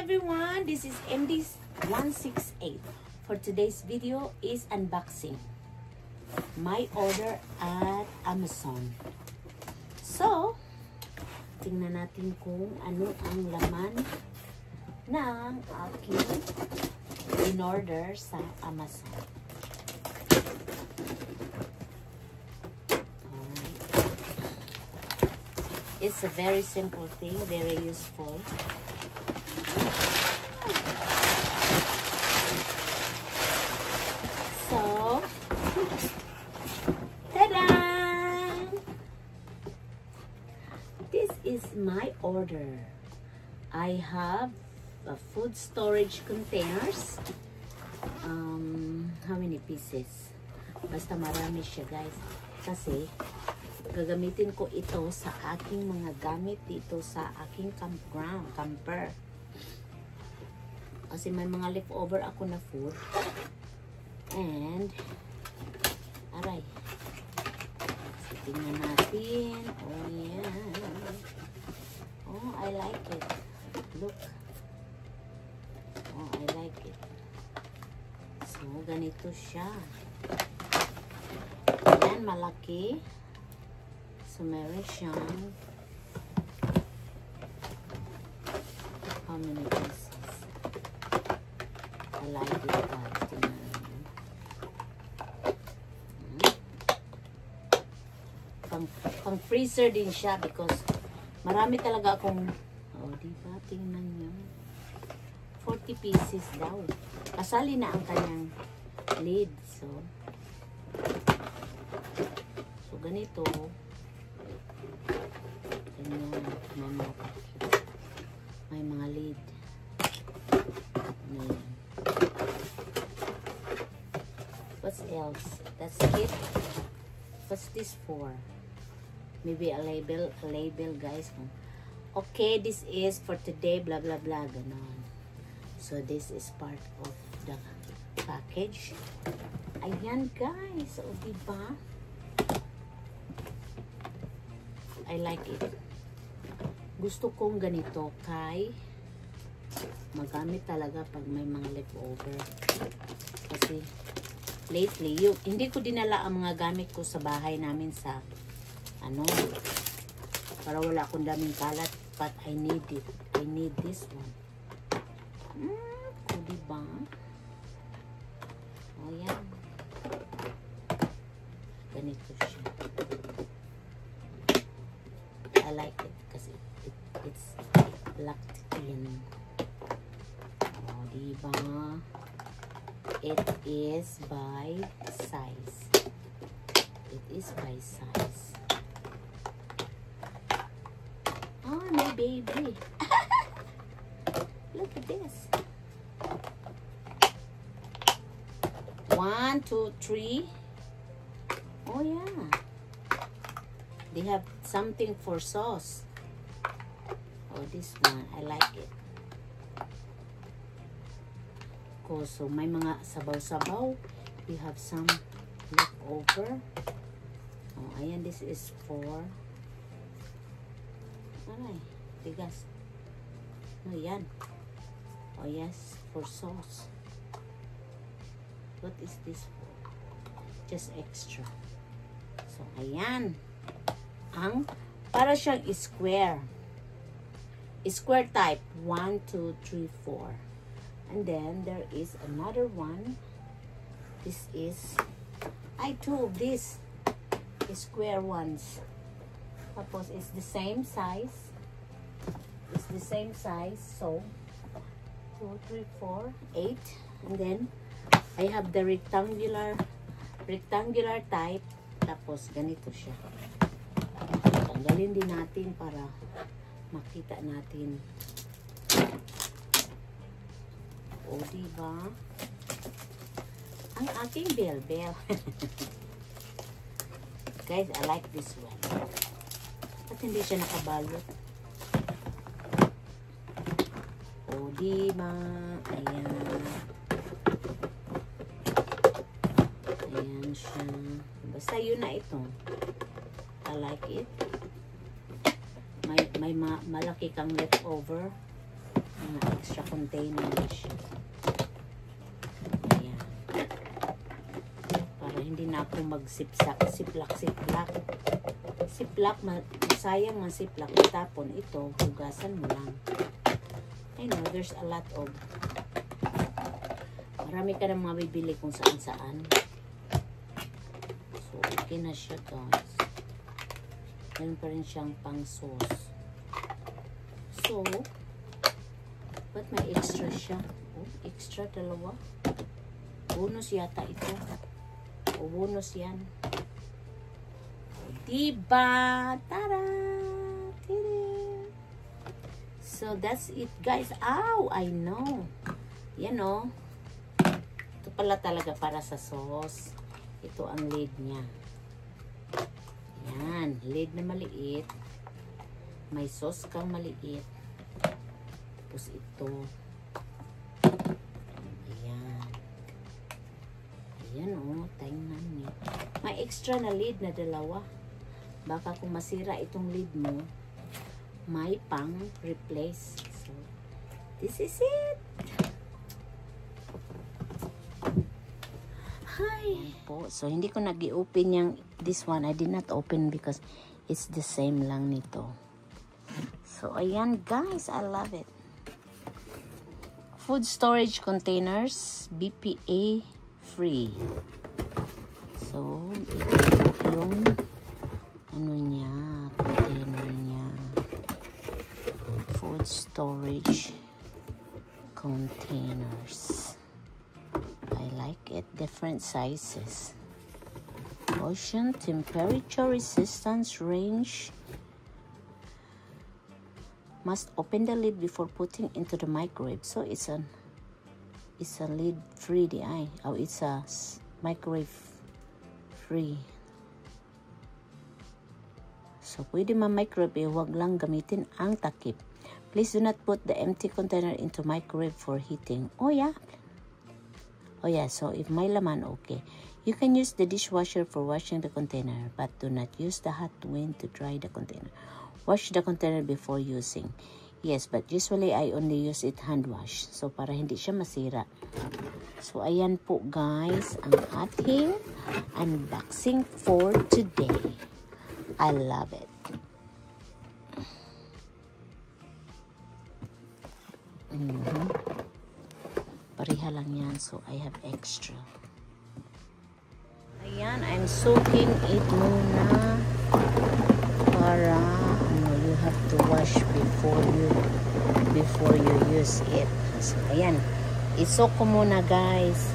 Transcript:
everyone, this is MD168. For today's video is unboxing my order at Amazon. So, tingnan natin kung ano ang laman ng aking in-order sa Amazon. Alright. It's a very simple thing, very useful. So, ta-da! This is my order. I have food storage containers. How many pieces? Basta marami siya, guys. Kasi, gagamitin ko ito sa aking mga gamit dito sa aking camper. Kasi may mga leftover ako na food. And, aray. So, tingnan natin. Oh, yeah. Oh, I like it. Look. Oh, I like it. So, ganito siya. Ayan, malaki. So, meron siyang how many pieces? I like it, guys. Tingnan. Pang freezer din siya because marami talaga akong diba? Tingnan nyo. 40 pieces daw. Kasali na ang kanyang lid. So ganito. Ganyan. May mga lid. Ayan. What else? That's it. What's this for? Maybe a label, guys. Okay, this is for today, blah, blah, blah, ganon. So, this is part of the package. Ayan, guys. O, diba? I like it. Gusto kong ganito kay magamit talaga pag may mga leftover. Kasi, lately, hindi ko dinala ang mga gamit ko sa bahay namin sa para wala akong daming kalat, but I need it. I need this one. Diba? O yan. Ganito siya. I like it kasi it's locked in. O diba? It is by size. It is by size. Oh, my baby. Look at this. 1, 2, 3. Oh, yeah. They have something for sauce. Oh, this one. I like it. So, may mga sabaw-sabaw. We have some leftover. Oh, ayan. This is for aray, bigas. Oh, yan. Oh, yes. For sauce. What is this for? Just extra. So, ayan. Para siyang square. Square type. 1, 2, 3, 4. And then, there is another one. This is, two of these square ones. Tapos, it's the same size. It's the same size. So, 2, 3, 4, 8. And then, I have the rectangular type. Tapos, ganito siya. Tanggalin din natin para makita natin. O, diba? Ang aking bell. Guys, I like this one. At hindi siya nakabalot. O, diba? Ayan. Ayan siya. Basta yun na ito. I like it. May malaki kang leftover. Mga extra container na siya. Ayan. Para hindi na ako mag-siplak. Siplak, sayang man siplak. Tapon ito, hugasan mo lang. I know, there's a lot of, marami ka na mabibili kung saan-saan. So, okay na siya, guys. Meron pa rin siyang pang sauce. So, ba't may extra siya? Oh, extra dalawa. Bonus yata ito. O, bonus yan. Diba? Tara! Tira! So, that's it, guys. Ow! I know. Yan, o. Ito pala talaga para sa sauce. Ito ang lid niya. Yan. Lid na maliit. May sauce kang maliit. Tapos ito. Ayan. Ayan, o. Tingnan niyo. May extra na lid na dalawa. Baka kung masira itong lid mo, may pang replace. So, this is it. Hi. Po. So, hindi ko nag-i-open yung this one. I did not open because it's the same lang nito. So, ayan guys. I love it. Food storage containers. BPA free. So, ito yung ano niya, container niya. Food storage containers. I like it. Different sizes. Ocean temperature resistance range. Must open the lid before putting into the microwave. So it's a lid free di ay. Oh, it's a microwave free. So, pwede ma-microwave, huwag lang gamitin ang takip. Please do not put the empty container into microwave for heating. Oh, yeah. Oh, yeah. So, if may laman, okay. You can use the dishwasher for washing the container, but do not use the hot wind to dry the container. Wash the container before using. Yes, but usually I only use it hand wash. So, para hindi siya masira. So, ayan po, guys, ang ating unboxing for today. I love it. Pareha lang yan. So, I have extra. Ayan, I'm soaking it muna. Para, you have to wash before you use it. So, ayan. I-soak ko muna, guys.